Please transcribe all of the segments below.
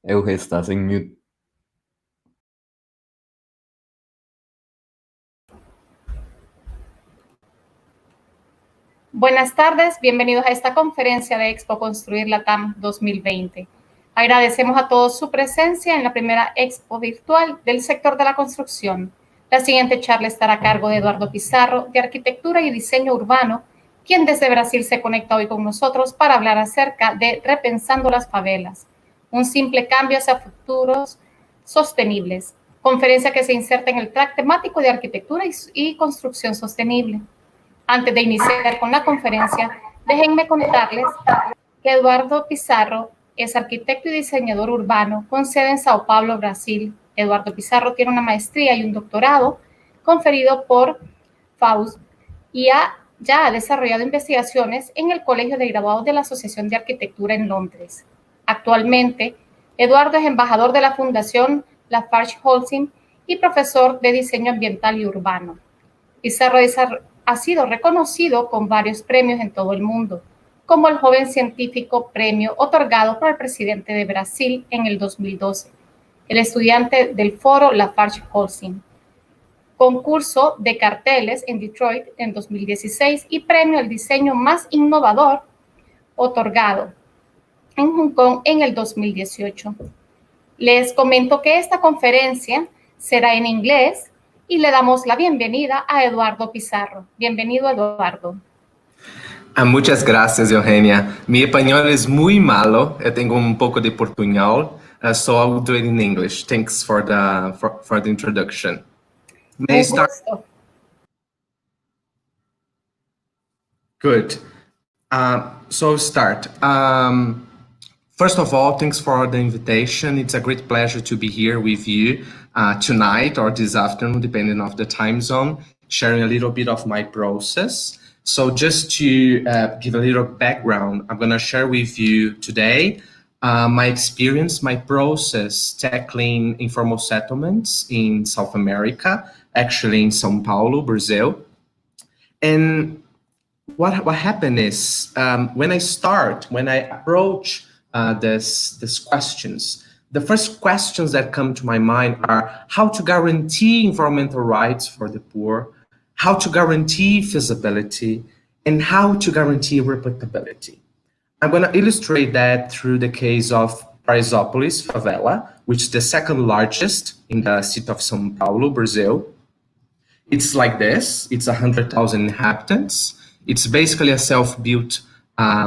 Euge, estás en mute. Buenas tardes, bienvenidos a esta conferencia de Expo Construir Latam 2020. Agradecemos a todos su presencia en la primera Expo virtual del sector de la construcción. La siguiente charla estará a cargo de Eduardo Pizarro, de Arquitectura y Diseño Urbano, quien desde Brasil se conecta hoy con nosotros para hablar acerca de Repensando las Favelas, un simple cambio hacia futuros sostenibles, conferencia que se inserta en el track temático de Arquitectura y Construcción Sostenible. Antes de iniciar con la conferencia, déjenme contarles que Eduardo Pizarro es arquitecto y diseñador urbano con sede en Sao Paulo, Brasil. Eduardo Pizarro tiene una maestría y un doctorado conferido por Facades y ya ha desarrollado investigaciones en el Colegio de Graduados de la Asociación de Arquitectura en Londres. Actualmente, Eduardo es embajador de la Fundación Facades y profesor de diseño ambiental y urbano. Pizarro ha sido reconocido con varios premios en todo el mundo, como el joven científico premio otorgado por el presidente de Brasil en el 2012, el estudiante del foro Facades, concurso de carteles en Detroit en 2016 y premio al diseño más innovador otorgado en Hong Kong en el 2018. Les comento que esta conferencia será en inglés y le damos la bienvenida a Eduardo Pizarro. Bienvenido, Eduardo. Muchas gracias, Eugenia. Mi español es muy malo. Eu tengo un poco de portuñol, so I will do it in English. Thanks for the introduction. May I start? Good. So start. First of all, thanks for the invitation. It's a great pleasure to be here with you tonight or this afternoon, depending on the time zone, sharing a little bit of my process. So just to give a little background, I'm going to share with you today my experience, my process tackling informal settlements in South America, actually in Sao Paulo, Brazil. And what happened is when I approach these questions, the first questions that come to my mind are how to guarantee environmental rights for the poor, how to guarantee feasibility, and how to guarantee repeatability. I'm going to illustrate that through the case of Paraisópolis favela, which is the second largest in the city of Sao Paulo, Brazil. It's like this. It's 100,000 inhabitants. It's basically a self-built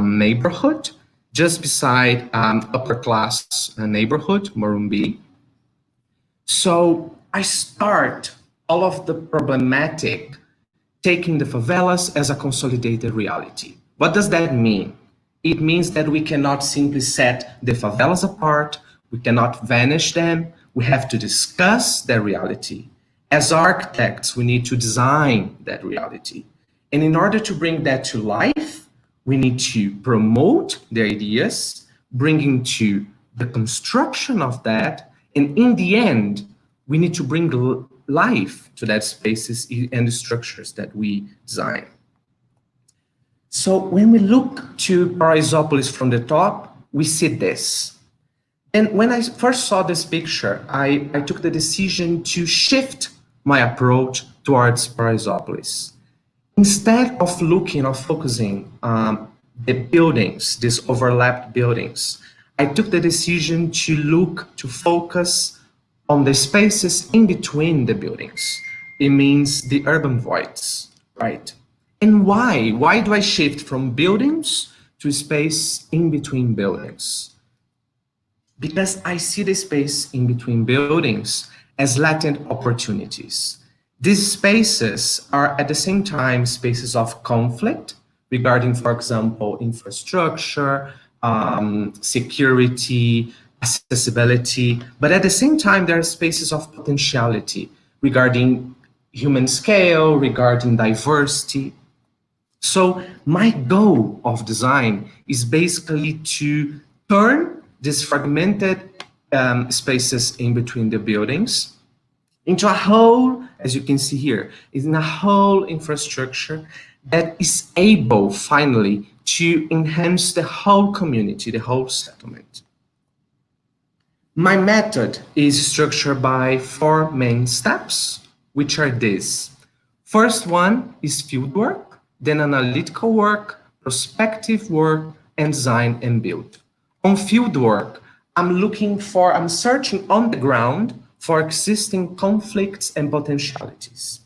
neighborhood just beside upper-class neighborhood, Morumbi. So I start all of the problematic taking the favelas as a consolidated reality. What does that mean? It means that we cannot simply set the favelas apart. We cannot vanish them. We have to discuss their reality. As architects, we need to design that reality. And in order to bring that to life, we need to promote the ideas, bringing to the construction of that. And in the end, we need to bring life to that spaces and the structures that we design. So when we look to Paraisópolis from the top, we see this. And when I first saw this picture, I took the decision to shift my approach towards Paraisópolis. Instead of looking or focusing on the buildings, these overlapped buildings, I took the decision to focus on the spaces in between the buildings. It means the urban voids, right? And why? Why do I shift from buildings to space in between buildings? Because I see the space in between buildings as latent opportunities. These spaces are at the same time spaces of conflict regarding, for example, infrastructure, security, accessibility, but at the same time, there are spaces of potentiality regarding human scale, regarding diversity. So my goal of design is basically to turn these fragmented spaces in between the buildings into a whole, as you can see here, is in a whole infrastructure that is able finally to enhance the whole community, the whole settlement. My method is structured by 4 main steps, which are these. First one is field work, then analytical work, prospective work, and design and build. On field work, I'm searching on the ground for existing conflicts and potentialities.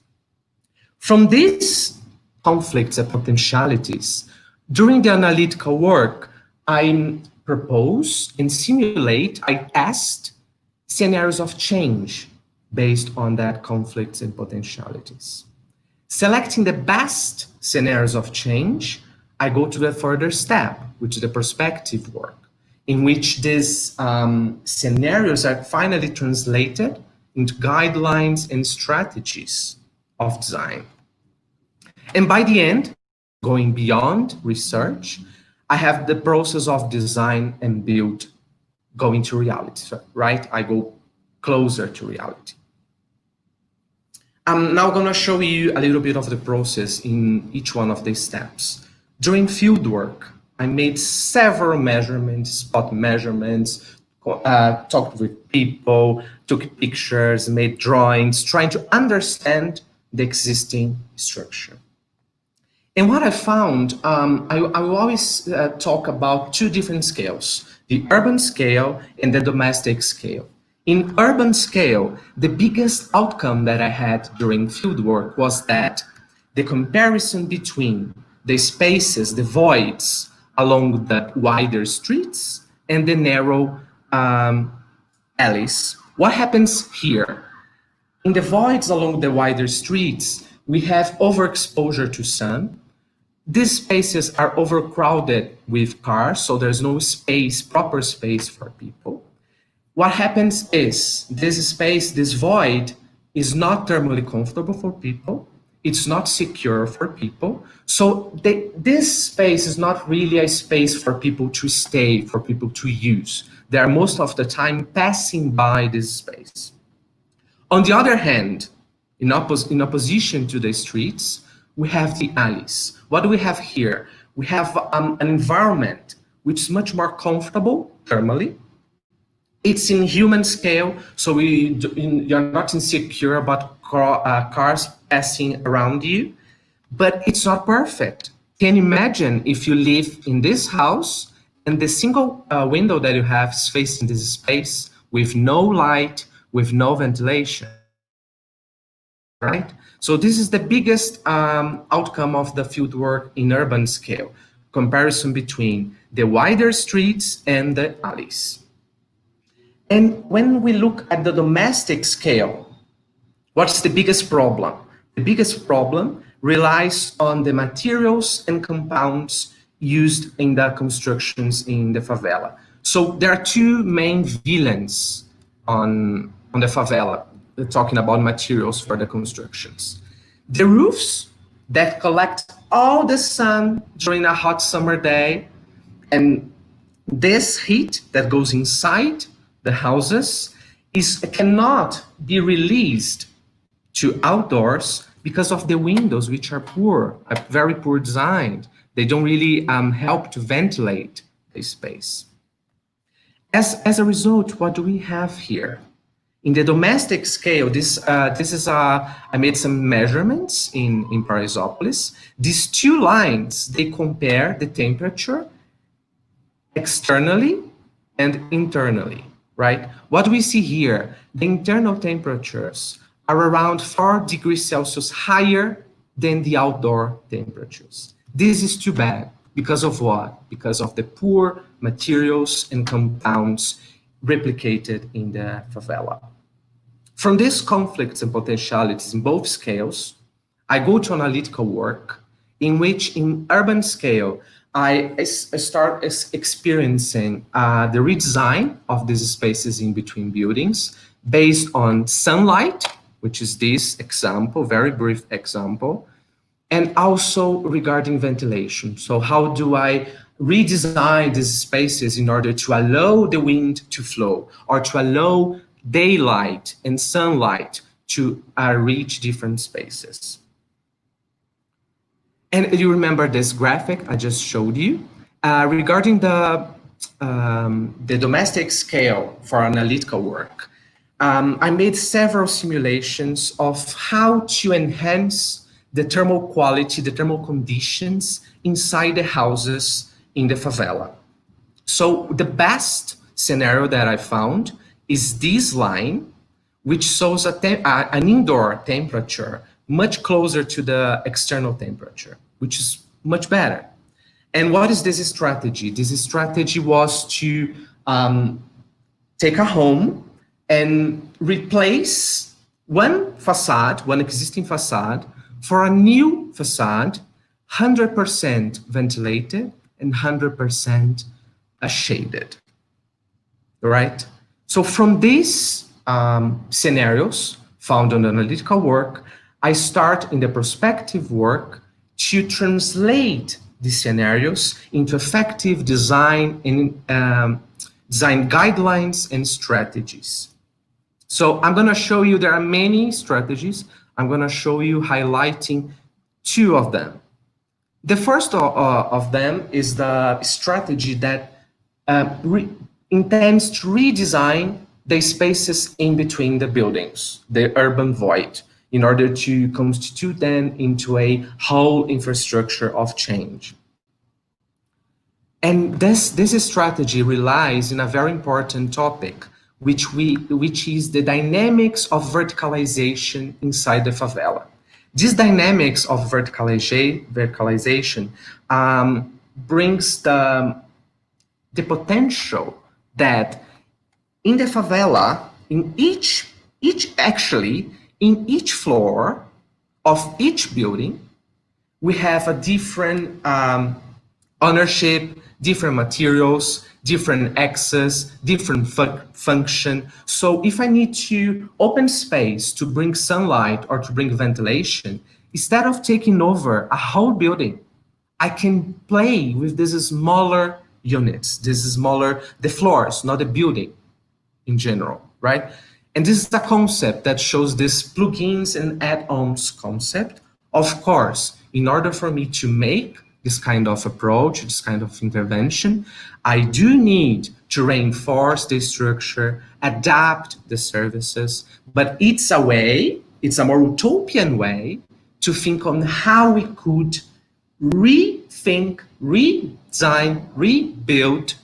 From these conflicts and potentialities, during the analytical work, I propose and simulate, I test scenarios of change based on that conflicts and potentialities. Selecting the best scenarios of change, I go to the further step, which is the prospective work, in which these scenarios are finally translated into guidelines and strategies of design. And by the end, going beyond research, I have the process of design and build going to reality, right? I go closer to reality. I'm now going to show you a little bit of the process in each one of these steps. During field work, I made several measurements, spot measurements, talked with people, took pictures, made drawings, trying to understand the existing structure. And what I found, I will always talk about 2 different scales, the urban scale and the domestic scale. In urban scale, the biggest outcome that I had during fieldwork was that the comparison between the spaces, the voids along the wider streets and the narrow alleys. What happens here? In the voids along the wider streets, we have overexposure to sun. These spaces are overcrowded with cars, so there's no space, proper space for people. What happens is this space, this void, is not thermally comfortable for people. It's not secure for people. So this space is not really a space for people to stay, for people to use. They are most of the time passing by this space. On the other hand, in opposition to the streets, we have the alleys. What do we have here? We have an environment which is much more comfortable thermally. It's in human scale, so you're not insecure about cars passing around you, but it's not perfect. Can you imagine if you live in this house and the single window that you have is facing this space with no light, with no ventilation, right? So this is the biggest outcome of the fieldwork in urban scale, comparison between the wider streets and the alleys. And when we look at the domestic scale, what's the biggest problem? The biggest problem relies on the materials and compounds used in the constructions in the favela. So there are 2 main villains on the favela, talking about materials for the constructions. The roofs that collect all the sun during a hot summer day, and this heat that goes inside the houses cannot be released to outdoors because of the windows, which are poor, very poor designed. They don't really help to ventilate the space. As a result, what do we have here? In the domestic scale, I made some measurements in Paraisopolis. These 2 lines, they compare the temperature externally and internally, right? What we see here, the internal temperatures are around 4 degrees Celsius higher than the outdoor temperatures. This is too bad. Because of what? Because of the poor materials and compounds replicated in the favela. From these conflicts and potentialities in both scales, I go to analytical work in which in urban scale, I start experiencing the redesign of these spaces in between buildings based on sunlight, which is this example, very brief example, and also regarding ventilation. So how do I redesign these spaces in order to allow the wind to flow or to allow daylight and sunlight to reach different spaces? And you remember this graphic I just showed you? Regarding the the domestic scale for analytical work, I made several simulations of how to enhance the thermal quality, the thermal conditions inside the houses in the favela. So the best scenario that I found is this line, which shows an indoor temperature much closer to the external temperature, which is much better. And what is this strategy? This strategy was to take a home and replace one facade, one existing facade, for a new facade, 100% ventilated and 100% shaded, right? So from these scenarios found on analytical work, I start in the prospective work to translate these scenarios into effective design and design guidelines and strategies. So I'm going to show you, there are many strategies. I'm going to show you highlighting two of them. The first of them is the strategy that intends to redesign the spaces in between the buildings, the urban void, in order to constitute them into a whole infrastructure of change. And this strategy relies on a very important topic, which is the dynamics of verticalization inside the favela. This dynamics of verticalization brings the potential that in the favela, in each floor of each building, we have a different ownership, different materials, different access, different function. So if I need to open space to bring sunlight or to bring ventilation, instead of taking over a whole building, I can play with these smaller units, the floors, not the building in general, right? And this is the concept that shows this plugins and add-ons concept. Of course, in order for me to make this kind of approach, this kind of intervention, I do need to reinforce the structure, adapt the services, but it's a more utopian way to think on how we could rethink, redesign, rebuild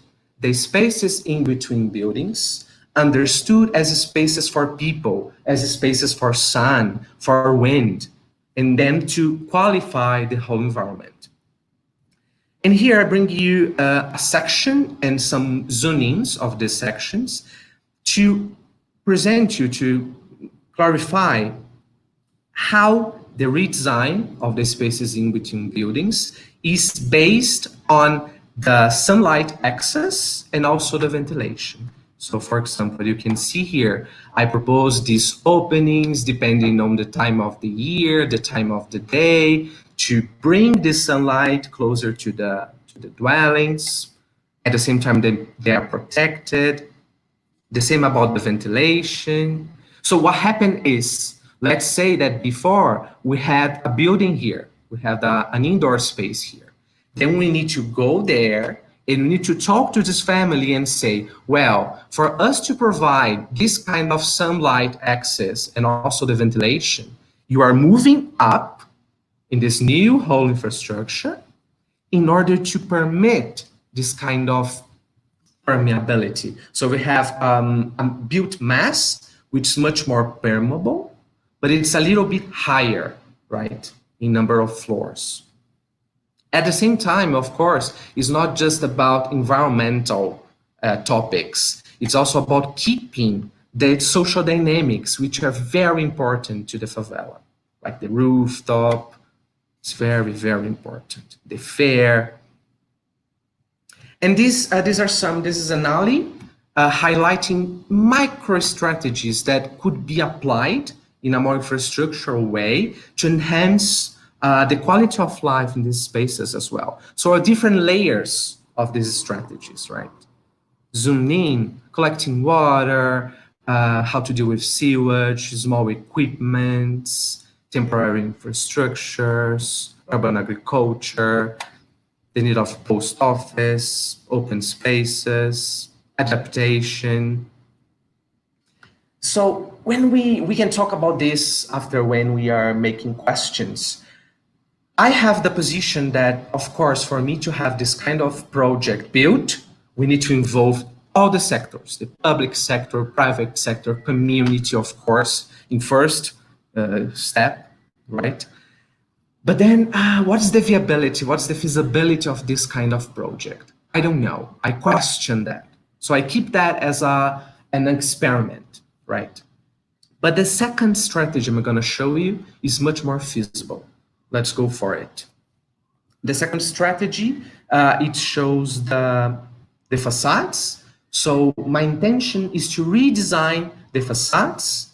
the spaces in between buildings, understood as spaces for people, as spaces for sun, for wind, and then to qualify the whole environment. And here I bring you a section and some zoom-ins of these sections to present you, to clarify how the redesign of the spaces in between buildings is based on the sunlight access and also the ventilation. So for example, you can see here, I propose these openings depending on the time of the year, the time of the day, to bring the sunlight closer to the dwellings. At the same time, they are protected. The same about the ventilation. So what happened is, let's say that before we had a building here, we have an indoor space here. Then we need to go there and we need to talk to this family and say, well, for us to provide this kind of sunlight access and also the ventilation, you are moving up in this new whole infrastructure in order to permit this kind of permeability. So we have a built mass, which is much more permeable, but it's a little bit higher, right, in number of floors. At the same time, of course, it's not just about environmental topics. It's also about keeping the social dynamics, which are very important to the favela, like the rooftop. It's very, very important. The fair. And this is an alley highlighting micro strategies that could be applied in a more infrastructural way to enhance the quality of life in these spaces as well. So different layers of these strategies, right? Zoom in, collecting water, how to deal with sewage, small equipments, temporary infrastructures, urban agriculture. the need of post office, open spaces, adaptation. So when we can talk about this after when we are making questions. I have the position that, of course, for me to have this kind of project built, we need to involve all the sectors, the public sector, private sector, community, of course, in first step, right? But then what's the viability, what's the feasibility of this kind of project? I don't know. I question that. So I keep that as an experiment, right? But the second strategy I'm going to show you is much more feasible. Let's go for it. The second strategy, it shows the facades. So my intention is to redesign the facades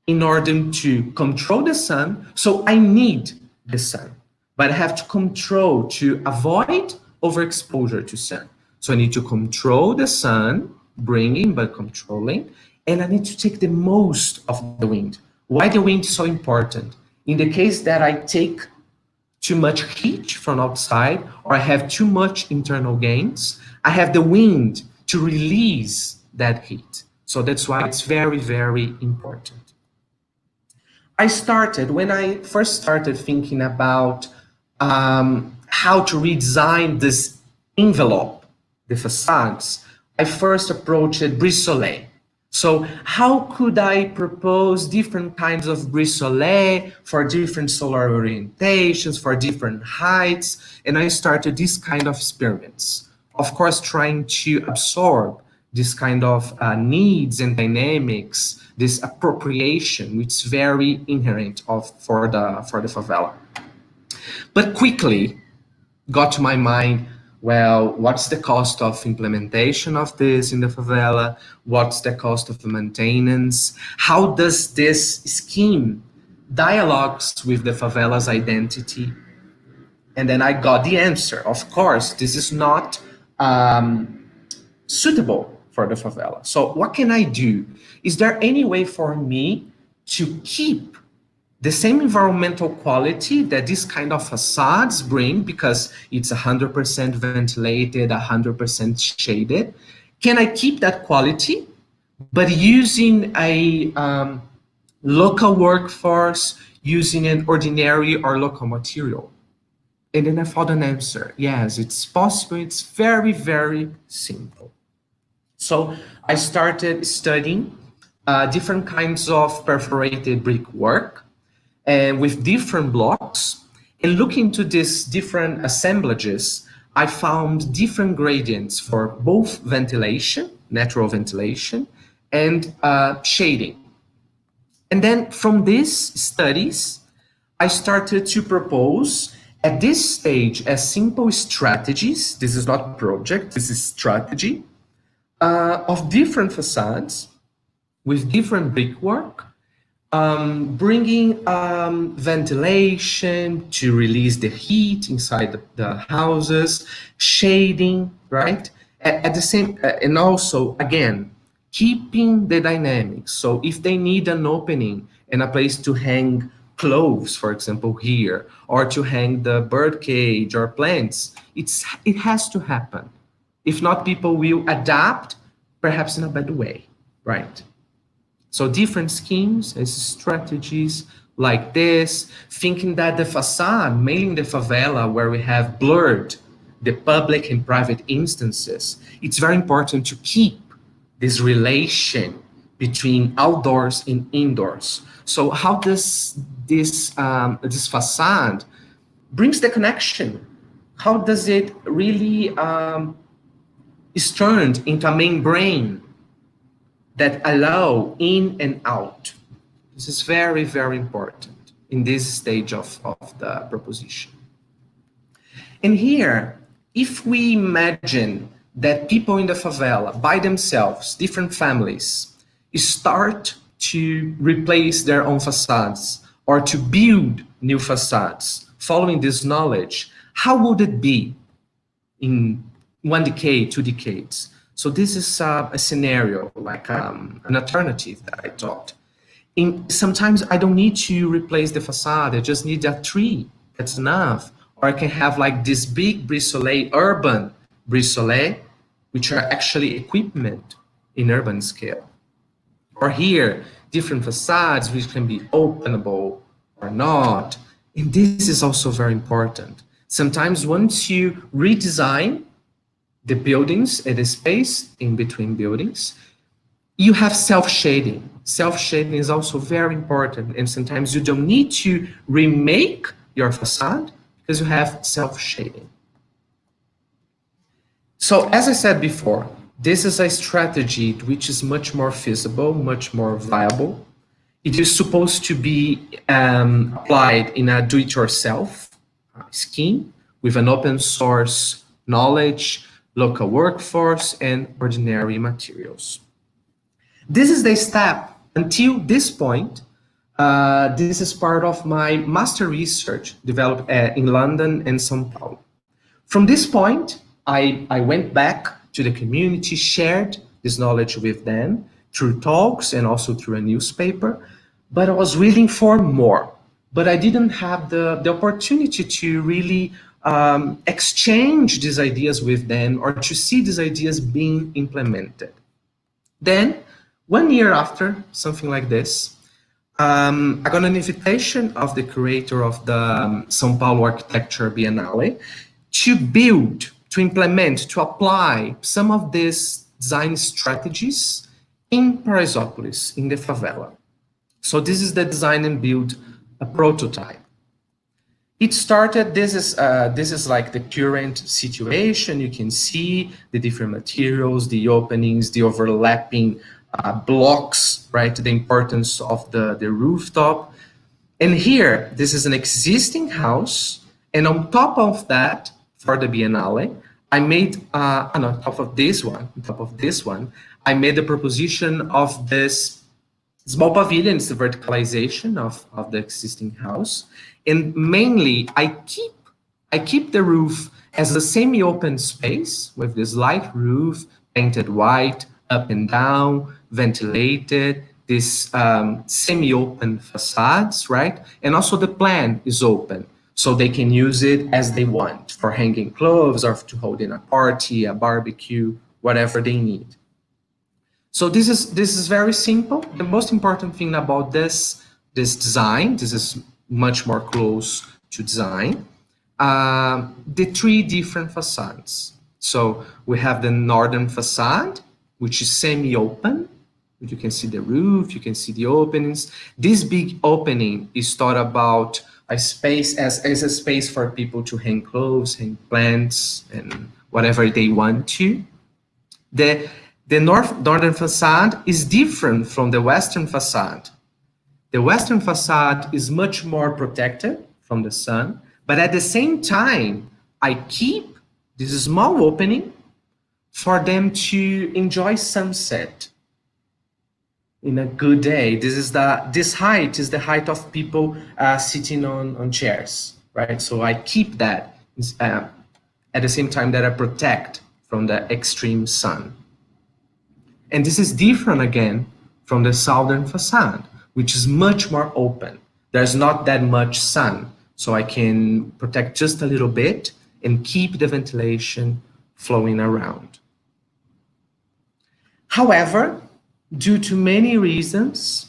in order to control the sun. So I need the sun, but I have to control to avoid overexposure to sun. So I need to control the sun, bringing but controlling, and I need to take the most of the wind. Why the wind is so important? In the case that I take too much heat from outside or I have too much internal gains, I have the wind to release that heat. So that's why it's very, very important. When I first started thinking about how to redesign this envelope, the facades, I first approached brise soleil. So how could I propose different kinds of brise soleil for different solar orientations, for different heights? And I started this kind of experiments, of course, trying to absorb this kind of needs and dynamics, this appropriation, which is very inherent for the favela. But quickly got to my mind, well, what's the cost of implementation of this in the favela? What's the cost of the maintenance? How does this scheme dialogues with the favela's identity? And then I got the answer. Of course, this is not suitable for the favela. So what can I do? Is there any way for me to keep the same environmental quality that this kind of facades bring, because it's 100% ventilated, 100% shaded? Can I keep that quality, but using a local workforce, using an ordinary or local material? And then I found an answer. Yes, it's possible. It's very, very simple. So I started studying different kinds of perforated brickwork, and with different blocks, and looking into these different assemblages, I found different gradients for both ventilation, natural ventilation, and shading. And then from these studies, I started to propose at this stage as simple strategies. This is not project, this is strategy of different facades with different brickwork, bringing ventilation to release the heat inside the houses, shading, right? At the same, and also, again, keeping the dynamics. So if they need an opening and a place to hang clothes, for example, here, or to hang the bird cage or plants, it has to happen. If not, people will adapt, perhaps in a bad way, right? So different schemes and strategies like this, thinking that the facade, mainly in the favela where we have blurred the public and private instances, it's very important to keep this relation between outdoors and indoors. So how does this facade brings the connection? How does it really is turned into a membrane that allow in and out? This is very, very important in this stage of the proposition. And here, if we imagine that people in the favela by themselves, different families, start to replace their own facades or to build new facades, following this knowledge, how would it be in 1 decade, 2 decades? So this is a scenario, like an alternative that I taught. Sometimes I don't need to replace the facade, I just need a tree, that's enough, or I can have like this big brise-soleil, urban brise-soleil, which are actually equipment in urban scale. Or here, different facades which can be openable or not. And this is also very important. Sometimes once you redesign the buildings and the space in between buildings, you have self-shading. Self-shading is also very important. And sometimes you don't need to remake your facade because you have self-shading. So as I said before, this is a strategy which is much more feasible, much more viable. It is supposed to be applied in a do-it-yourself scheme with an open source knowledge, local workforce, and ordinary materials. This is the step. Until this point, this is part of my master research developed in London and Sao Paulo. From this point, I went back to the community, shared this knowledge with them through talks and also through a newspaper, but I was waiting for more. But I didn't have the opportunity to really exchange these ideas with them or to see these ideas being implemented. Then, 1 year after, something like this, I got an invitation of the curator of the Sao Paulo Architecture Biennale to build, to implement, to apply some of these design strategies in Paraisópolis, in the favela. So this is the design and build a prototype. It started, this is like the current situation. You can see the different materials, the openings, the overlapping blocks, right? The importance of the rooftop. And here, this is an existing house. And on top of that, for the Biennale, I made, on top of this one, I made the proposition of this small pavilion. It's the verticalization of the existing house. And mainly, I keep the roof as a semi-open space with this light roof, painted white, up and down, ventilated, this semi-open facades, right? And also the plan is open, so they can use it as they want for hanging clothes or to hold in a party, a barbecue, whatever they need. So this is very simple. The most important thing about this design, this is much more close to design, the 3 different facades. So we have the northern facade, which is semi-open. You can see the roof, you can see the openings. This big opening is thought about a space as a space for people to hang clothes, hang plants, and whatever they want to. The northern facade is different from the western facade. The western facade is much more protected from the sun, but at the same time, I keep this small opening for them to enjoy sunset in a good day. This height is the height of people sitting on chairs, right? So I keep that at the same time that I protect from the extreme sun. And this is different again from the southern facade, which is much more open. There's not that much sun, so I can protect just a little bit and keep the ventilation flowing around. However, due to many reasons,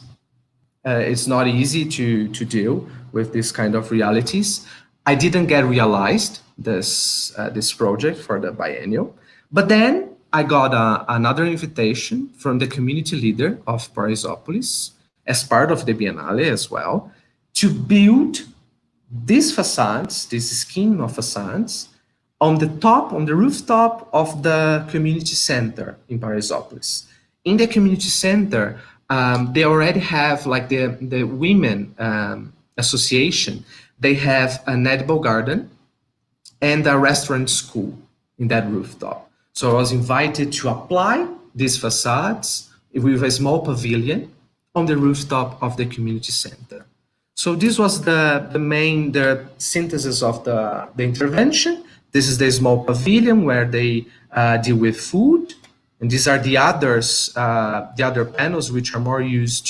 it's not easy to deal with this kind of realities. I didn't get realized this project for the biennial, but then I got another invitation from the community leader of Paraisópolis as part of the Biennale as well, to build these facades, this scheme of facades, on the rooftop of the community center in Paraisópolis. In the community center, they already have, like the women association, they have an edible garden and a restaurant school in that rooftop. So I was invited to apply these facades with a small pavilion on the rooftop of the community center. So this was the synthesis of the intervention. This is the small pavilion where they deal with food. And these are the other panels which are more used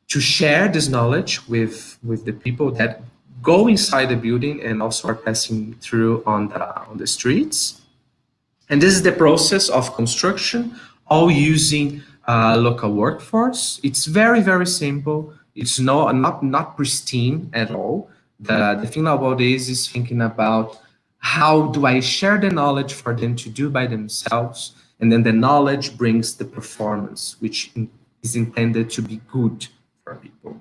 to share this knowledge with the people that go inside the building and also are passing through on the streets. And this is the process of construction, all using local workforce. It's very, very simple. It's not pristine at all. The thing about this is thinking about how do I share the knowledge for them to do by themselves, and then the knowledge brings the performance, which is intended to be good for people.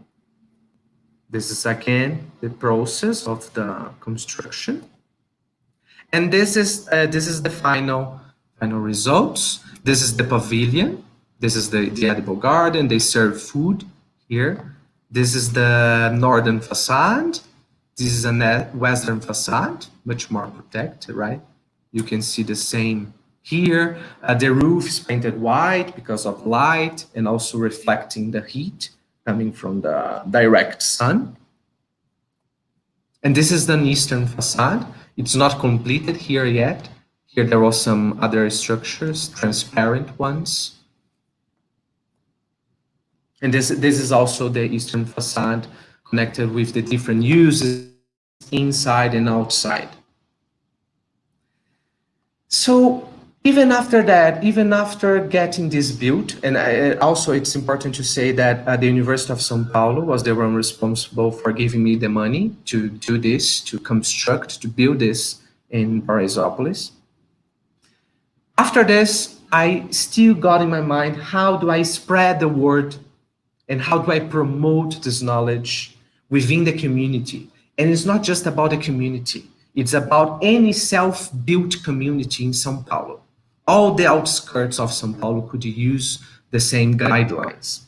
This is again the process of the construction. And this is the final results. This is the pavilion. This is the edible garden. They serve food here. This is the northern facade. This is a western facade, much more protected, right? You can see the same here. The roof is painted white because of light and also reflecting the heat coming from the direct sun. And this is the eastern facade. It's not completed here yet. Here there were some other structures, transparent ones. And this is also the eastern facade connected with the different uses inside and outside. So even after that, even after getting this built, and also it's important to say that the University of Sao Paulo was the one responsible for giving me the money to do this, to construct, to build this in Paraisópolis. After this, I still got in my mind, how do I spread the word and how do I promote this knowledge within the community? And it's not just about the community. It's about any self-built community in Sao Paulo. All the outskirts of Sao Paulo could use the same guidelines.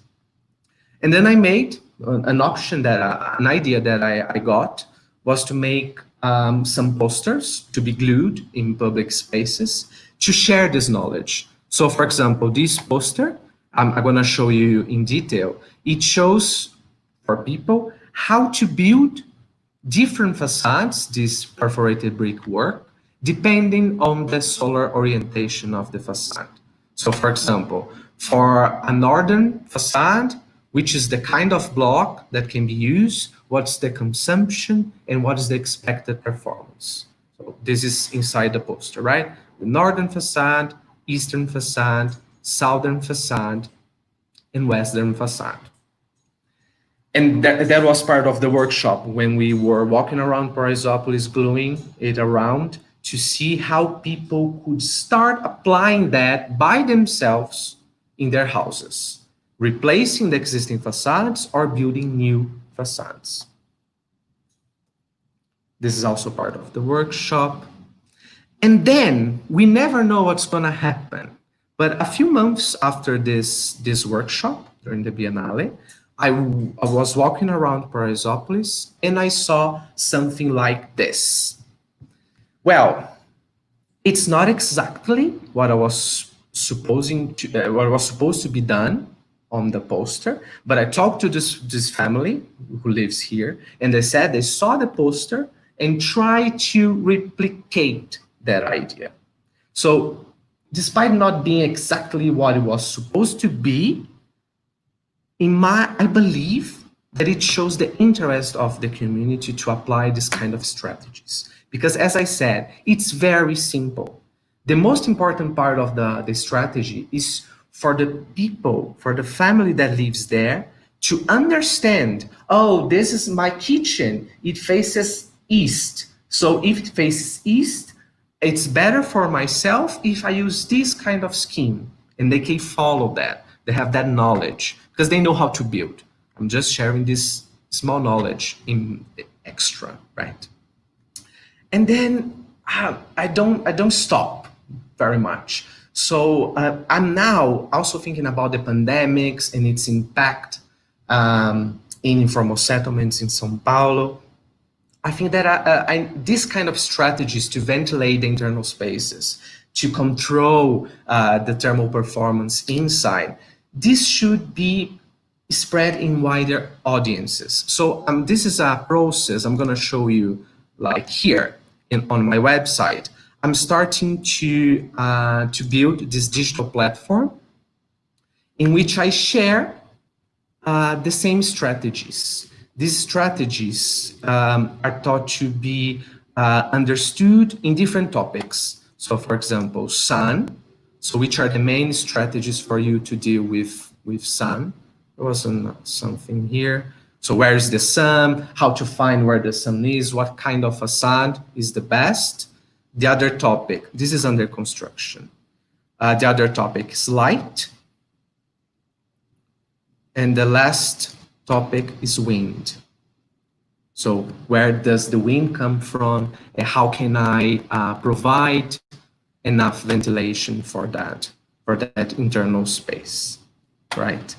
And then I made an option an idea that I got was to make some posters to be glued in public spaces to share this knowledge. So for example, this poster, I'm going to show you in detail. It shows for people how to build different facades, this perforated brick work, depending on the solar orientation of the facade. So for example, for a northern facade, which is the kind of block that can be used, what's the consumption and what is the expected performance. So this is inside the poster, right? The northern facade, eastern facade, southern facade, and western facade. And that was part of the workshop when we were walking around Paraisópolis, gluing it around to see how people could start applying that by themselves in their houses, replacing the existing facades or building new facades. This is also part of the workshop. And then we never know what's going to happen. But a few months after this workshop during the Biennale, I was walking around Paraisópolis and I saw something like this. Well, it's not exactly what was supposed to be done on the poster, but I talked to this family who lives here, and they said they saw the poster and tried to replicate that idea. So despite not being exactly what it was supposed to be, I believe that it shows the interest of the community to apply this kind of strategies. Because as I said, it's very simple. The most important part of the strategy is for the people, for the family that lives there to understand, oh, this is my kitchen, it faces east. So if it faces east, it's better for myself if I use this kind of scheme. And they can follow that. They have that knowledge because they know how to build. I'm just sharing this small knowledge in extra, right? And then I don't stop very much. So I'm now also thinking about the pandemics and its impact in informal settlements in Sao Paulo. I think that this kind of strategies to ventilate the internal spaces, to control the thermal performance inside, this should be spread in wider audiences. So this is a process I'm going to show you, like here on my website. I'm starting to build this digital platform in which I share the same strategies. these strategies are thought to be understood in different topics. So for example, sun. So which are the main strategies for you to deal with sun? There was something here. So where is the sun? How to find where the sun is? What kind of facade is the best? The other topic, this is under construction. The other topic is light. And the last topic is wind. So where does the wind come from? And how can I provide enough ventilation for that internal space, right?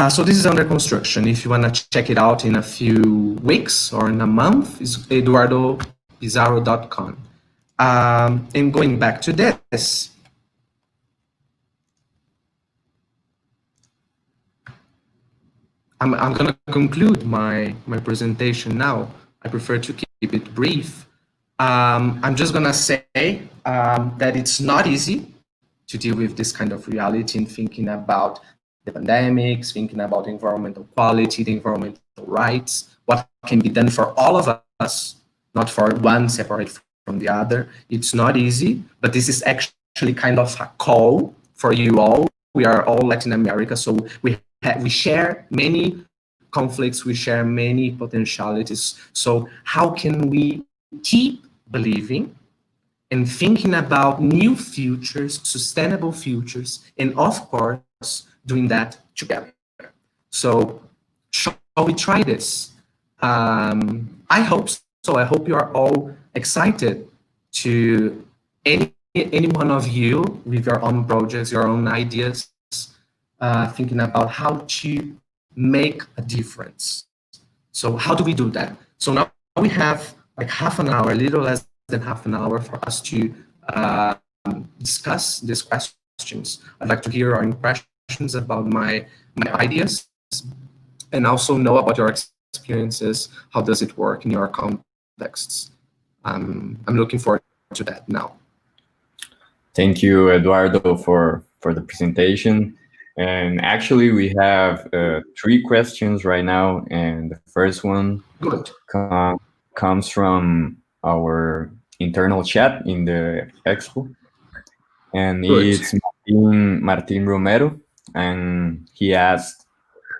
So this is under construction. If you want to check it out in a few weeks or in a month, it's eduardopizarro.com. And going back to this, I'm going to conclude my presentation now. I prefer to keep it brief. I'm just going to say that it's not easy to deal with this kind of reality and thinking about the pandemics, thinking about environmental quality, the environmental rights, what can be done for all of us, not for one separate from the other. It's not easy, but this is actually kind of a call for you all. We are all Latin America, so we share many conflicts, we share many potentialities. So how can we keep believing and thinking about new futures, sustainable futures, and of course, doing that together? So shall we try this? I hope so. I hope you are all excited to any one of you with your own projects, your own ideas, thinking about how to make a difference. So how do we do that? So now we have like half an hour, a little less than half an hour for us to discuss these questions. I'd like to hear your impressions about my ideas and also know about your experiences. How does it work in your contexts? I'm looking forward to that now. Thank you, Eduardo, for the presentation. And actually, we have 3 questions right now, and the first one comes from our internal chat in the expo, and it's Martin Romero, and he asked,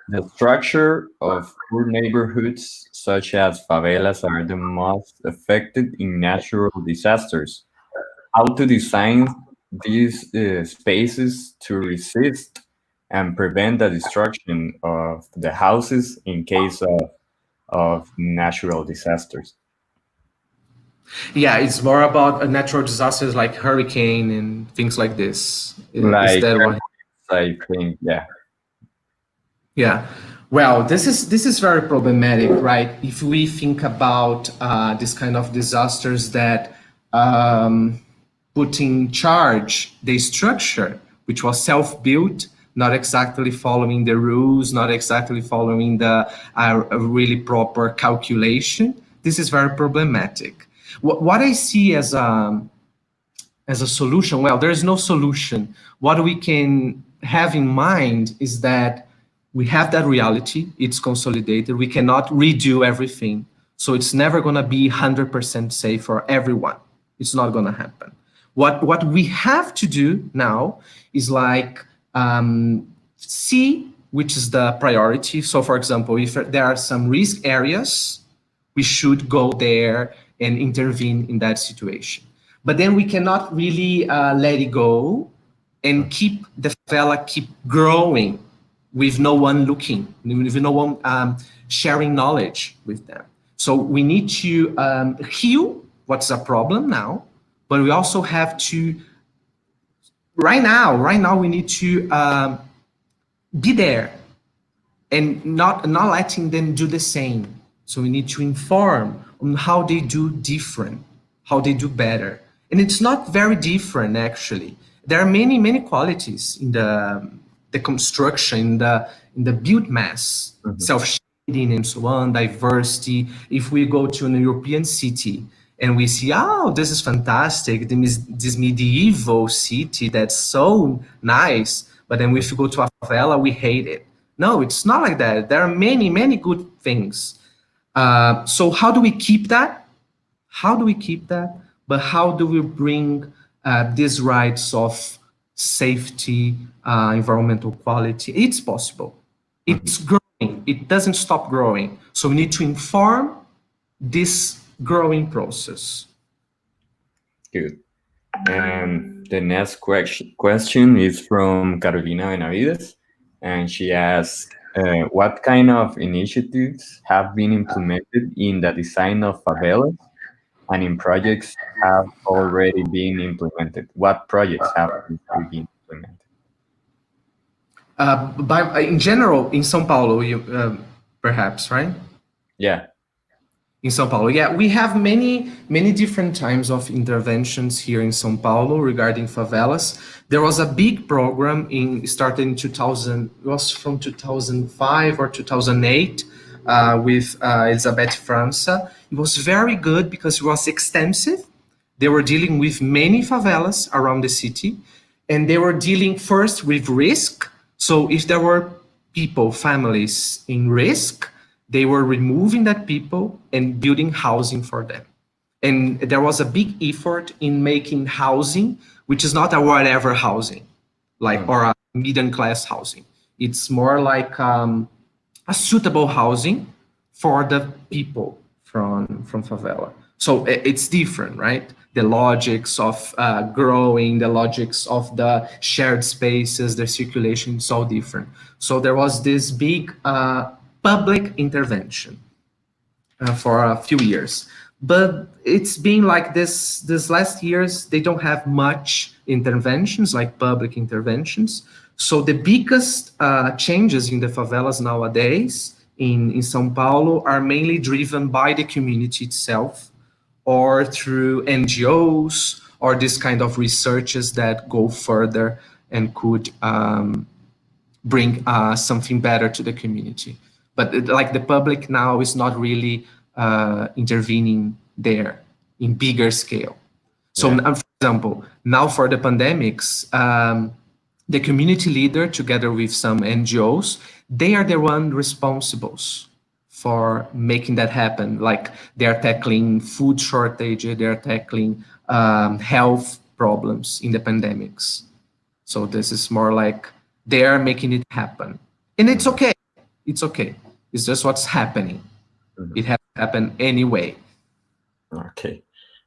the structure of poor neighborhoods such as favelas are the most affected in natural disasters. How to design these spaces to resist and prevent the destruction of the houses in case of natural disasters? Yeah, it's more about natural disasters like hurricane and things like this. Like, is that what I think, yeah. Yeah, well, this is very problematic, right? If we think about this kind of disasters that put in charge the structure, which was self-built, not exactly following the rules, not exactly following the really proper calculation, this is very problematic. What I see as a solution, well, there is no solution. What we can have in mind is that we have that reality, it's consolidated, we cannot redo everything. So it's never gonna be 100% safe for everyone. It's not gonna happen. What we have to do now is like see which is the priority. So for example, if there are some risk areas, we should go there and intervene in that situation. But then we cannot really let it go and keep the favela keep growing with no one looking, with no one sharing knowledge with them. So we need to heal what's a problem now, but we also have to, right now we need to be there and not letting them do the same. So we need to inform on how they do different, how they do better. And it's not very different, actually. There are many qualities in the construction, in the built mass, self-shading and so on, diversity. If we go to an European city and we see, oh, this is fantastic, this medieval city that's so nice, but then if you go to a favela, we hate it. No, it's not like that. There are many good things. So how do we keep that? How do we keep that? But how do we bring these rights of safety, environmental quality? It's possible. It's growing. It doesn't stop growing. So we need to inform this growing process. Good. And the next question is from Carolina Benavides, and she asks, what kind of initiatives have been implemented in the design of favelas and in projects have already been implemented? What projects have already been implemented? In general, in Sao Paulo, perhaps, right? Yeah. In Sao Paulo, yeah, we have many different types of interventions here in Sao Paulo regarding favelas. There was a big program started in 2000, it was from 2005 or 2008 with Elizabeth França. It was very good because it was extensive. They were dealing with many favelas around the city, and they were dealing first with risk. So if there were people, families in risk, they were removing that people and building housing for them. And there was a big effort in making housing, which is not a whatever housing, like or a middle class housing. It's more like a suitable housing for the people from favela. So it's different, right? The logics of growing, the logics of the shared spaces, the circulation, it's all different. So there was this big public intervention for a few years, but it's been like this last years. They don't have much interventions, like public interventions. So the biggest changes in the favelas nowadays in Sao Paulo are mainly driven by the community itself, or through NGOs, or this kind of researches that go further and could bring something better to the community. But like the public now is not really intervening there in bigger scale. So for example, now for the pandemics, the community leader together with some NGOs, they are the one responsible for making that happen. Like they are tackling food shortage, they are tackling health problems in the pandemics. So this is more like they are making it happen. And it's okay. It's okay. It's just what's happening. It has to happen anyway. Okay.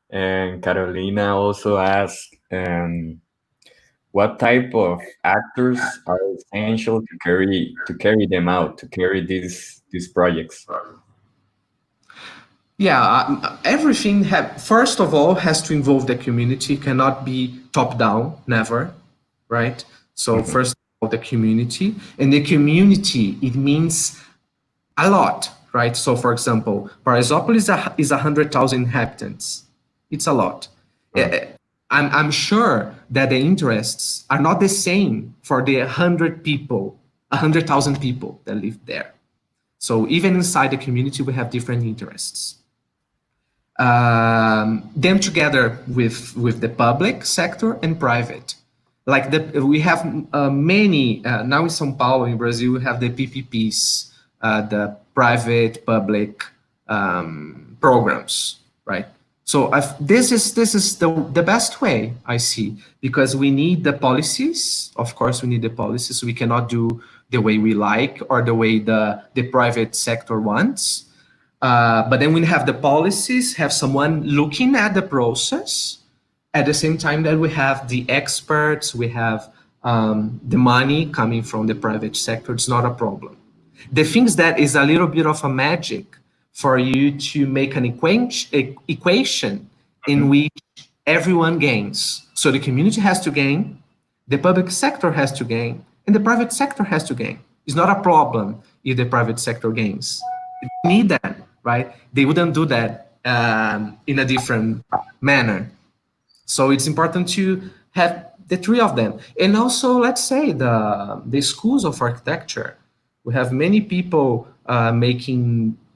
And Carolina also asked, what type of actors are essential to carry them out, to carry these projects? Yeah, everything first of all has to involve the community. Cannot be top down, never, right? So first of all, the community, and the community, it means a lot, right? So for example, Paraisópolis is 100,000 inhabitants. It's a lot. I'm sure that the interests are not the same for the 100,000 people that live there. So even inside the community, we have different interests. Them together with the public sector and private. Like we have many, now in Sao Paulo, in Brazil, we have the PPPs, the private public programs, right? So this is the best way I see, because we need the policies. Of course, we need the policies. We cannot do the way we like or the way the private sector wants. But then we have the policies, have someone looking at the process. At the same time that we have the experts, we have the money coming from the private sector. It's not a problem. The things that is a little bit of a magic for you to make an equation in which everyone gains. So the community has to gain, the public sector has to gain, and the private sector has to gain. It's not a problem if the private sector gains. They need that, right? They wouldn't do that in a different manner. So it's important to have the three of them. And also, let's say the schools of architecture. We have many people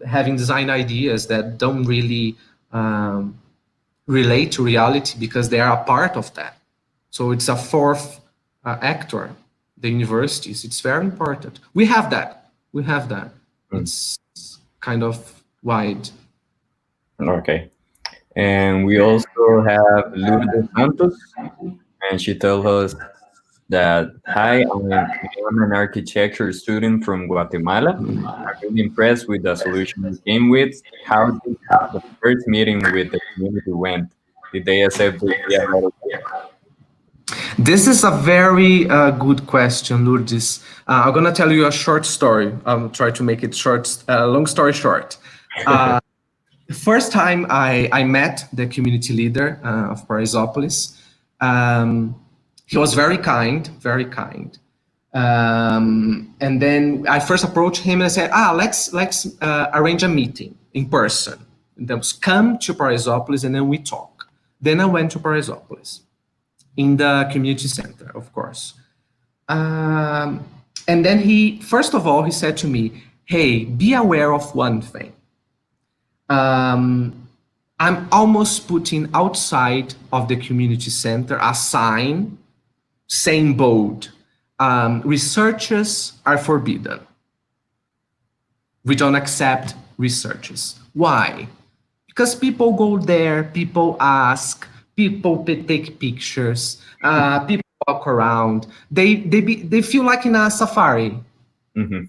having design ideas that don't really relate to reality because they are a part of that. So it's a fourth actor the universities. It's very important. We have that. It's kind of wide. Okay. And we also have Lourdes Santos, and she tells us that, hi, I'm an architecture student from Guatemala. I'm really impressed with the solution you came with. How did the first meeting with the community went? Did they accept the idea right away? This is a very good question, Lourdes. I'm gonna tell you a short story. I'll try to make it short. Long story short. The first time I met the community leader of Paraisópolis, he was very kind, very kind. And then I first approached him and I said, let's arrange a meeting in person. And then come to Paraisópolis and then we talk. Then I went to Paraisópolis in the community center, of course. And then first of all, he said to me, hey, be aware of one thing. I'm almost putting outside of the community center a sign saying bold, researchers are forbidden. We don't accept researchers. Why? Because people go there, people ask, people take pictures, people walk around. They feel like in a safari. Mm-hmm.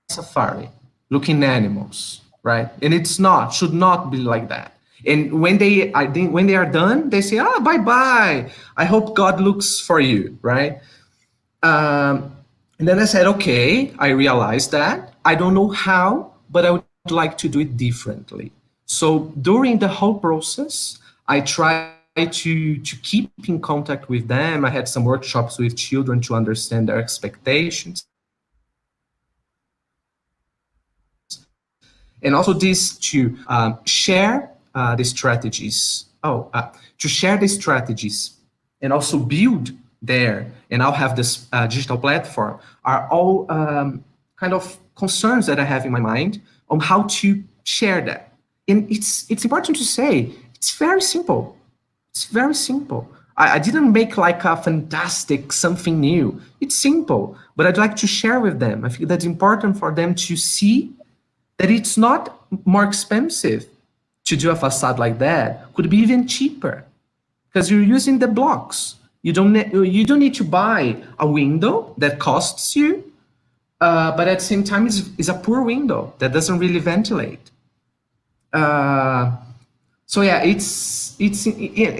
Safari, looking animals, right? And it's not, should not be like that. And when they are done, they say, bye-bye. I hope God looks for you, right? And then I said, okay, I realized that. I don't know how, but I would like to do it differently. So during the whole process, I tried to keep in contact with them. I had some workshops with children to understand their expectations. And also this to share the strategies. To share the strategies and also build there, and I'll have this digital platform, are all kind of concerns that I have in my mind on how to share that. And it's important to say, it's very simple. It's very simple. I didn't make like a fantastic something new. It's simple, but I'd like to share with them. I think that's important for them to see that it's not more expensive to do a facade like that. Could be even cheaper because you're using the blocks. You don't need to buy a window that costs you, but at the same time is a poor window that doesn't really ventilate. So yeah,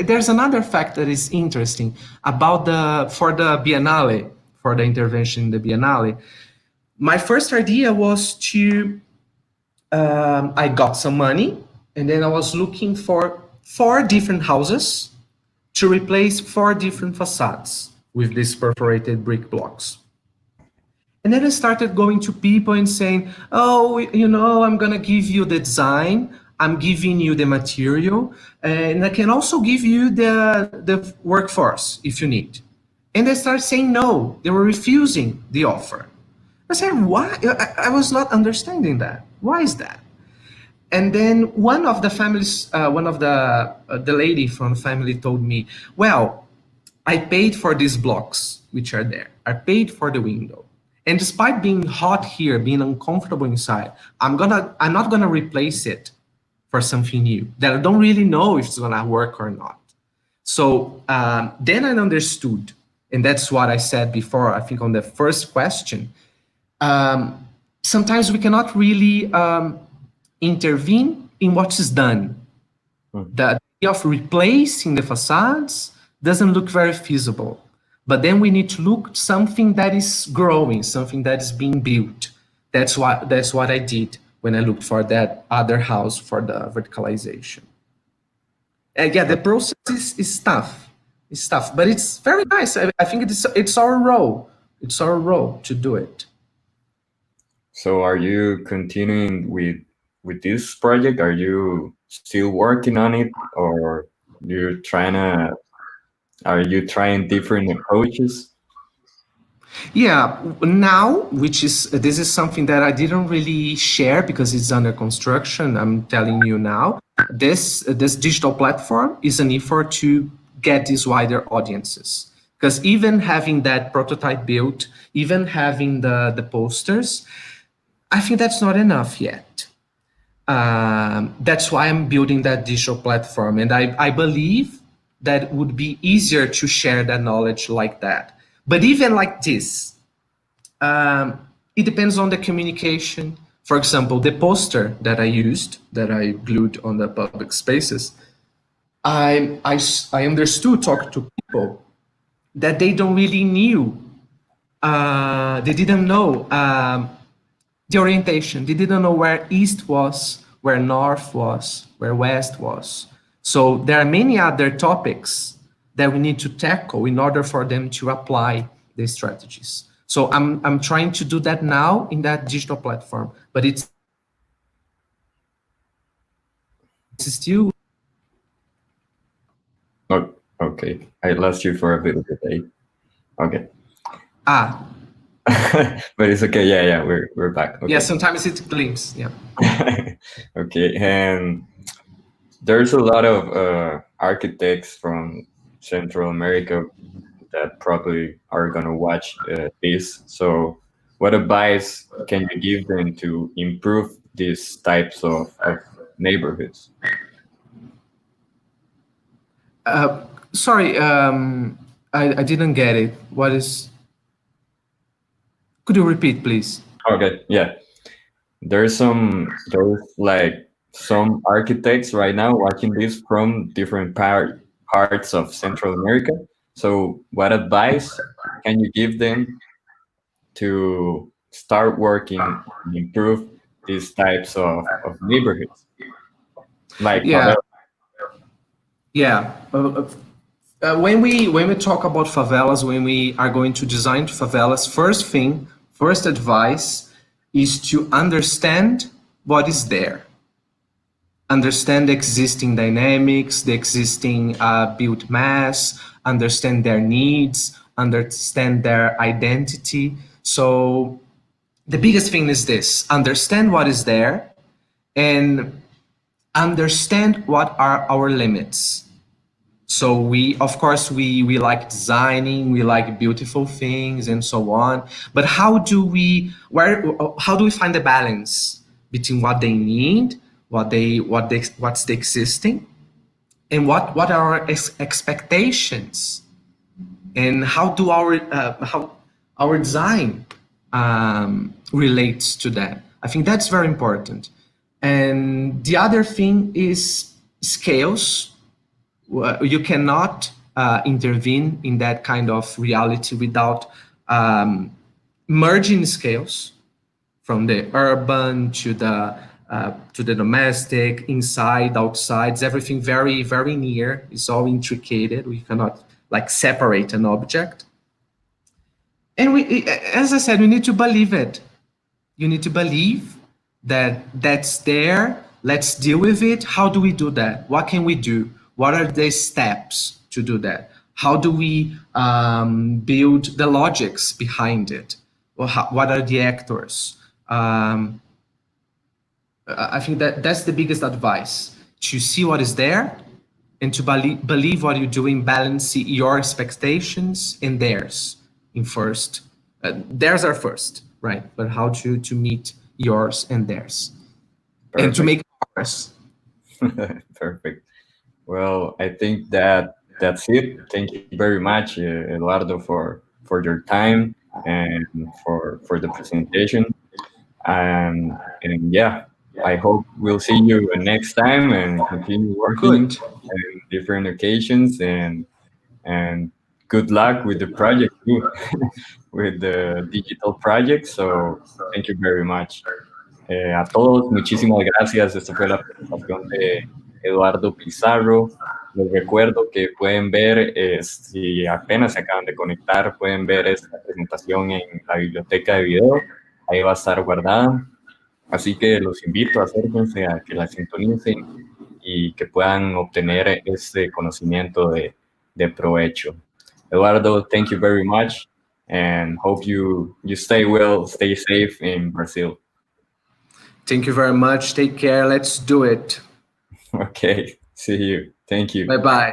there's another fact that is interesting about for the Biennale, for the intervention in the Biennale. My first idea was to I got some money, and then I was looking for 4 different houses to replace 4 different facades with these perforated brick blocks. And then I started going to people and saying, I'm going to give you the design, I'm giving you the material, and I can also give you the workforce if you need. And they started saying no, they were refusing the offer. I said, why? I was not understanding that. Why is that? And then one of the families, the lady from the family told me, well, I paid for these blocks, which are there. I paid for the window. And despite being hot here, being uncomfortable inside, I'm not gonna replace it for something new that I don't really know if it's gonna work or not. So then I understood, and that's what I said before, I think on the first question, sometimes we cannot really intervene in what is done. The idea of replacing the facades doesn't look very feasible. But then we need to look at something that is growing, something that is being built. That's what I did when I looked for that other house for the verticalization. Yeah, the process is tough. It's tough, but it's very nice. I think it's our role. It's our role to do it. So are you continuing with this project? Are you still working on it, or are you trying different approaches? Yeah, now, this is something that I didn't really share because it's under construction. I'm telling you now, this digital platform is an effort to get these wider audiences, Because even having that prototype built, even having the posters, I think that's not enough yet. That's why I'm building that digital platform. And I believe that it would be easier to share that knowledge like that. But even like this, it depends on the communication. For example, the poster that I used, that I glued on the public spaces, I understood talking to people that they don't really knew. They didn't know the orientation. They didn't know where east was, where north was, where west was. So there are many other topics that we need to tackle in order for them to apply the strategies. So I'm trying to do that now in that digital platform, but it's still. Oh, okay. I lost you for a bit of the day. Okay. But it's okay. Yeah, we're back. Okay. Yeah, sometimes it glints. Yeah. Okay, and there's a lot of architects from Central America that probably are gonna watch this. So, what advice can you give them to improve these types of neighborhoods? Sorry, I didn't get it. What is? Could you repeat, please? Okay, yeah. There's like some architects right now watching this from different parts of Central America. So, what advice can you give them to start working and improve these types of neighborhoods? Like Yeah, favela. yeah. When we talk about favelas, when we are going to design favelas, first advice is to understand what is there, understand the existing dynamics, the existing built mass, understand their needs, understand their identity. So the biggest thing is this: understand what is there and understand what are our limits. So of course we like designing, we like beautiful things and so on, but how do we find the balance between what they need, what's the existing, and what are our expectations, and how our design relates to that. I think that's very important. And the other thing is scales. You cannot intervene in that kind of reality without merging scales from the urban to the domestic, inside, outside. It's everything very, very near. It's all intricated. We cannot like separate an object. And as I said, we need to believe it. You need to believe that that's there. Let's deal with it. How do we do that? What can we do? What are the steps to do that? How do we build the logics behind it? Or what are the actors? I think that's the biggest advice: to see what is there and to believe what you're doing, balance your expectations and theirs in first. Theirs are first, right? But how to meet yours and theirs. Perfect. And to make progress. Perfect. Well, I think that's it. Thank you very much, Eduardo, for your time and for the presentation. And yeah, I hope we'll see you next time and continue working Good. in different occasions. And good luck with the project too, with the digital project. So thank you very much. A todos, muchísimas gracias. Esta fue la presentación de Eduardo Pizarro. Les recuerdo que pueden ver, si apenas se acaban de conectar, pueden ver esta presentación en la biblioteca de video. Ahí va a estar guardada. Así que los invito, acérquense a que la sintonicen y que puedan obtener este conocimiento de provecho. Eduardo, thank you very much and hope you stay well, stay safe in Brazil. Thank you very much. Take care. Let's do it. Okay, see you. Thank you. Bye-bye.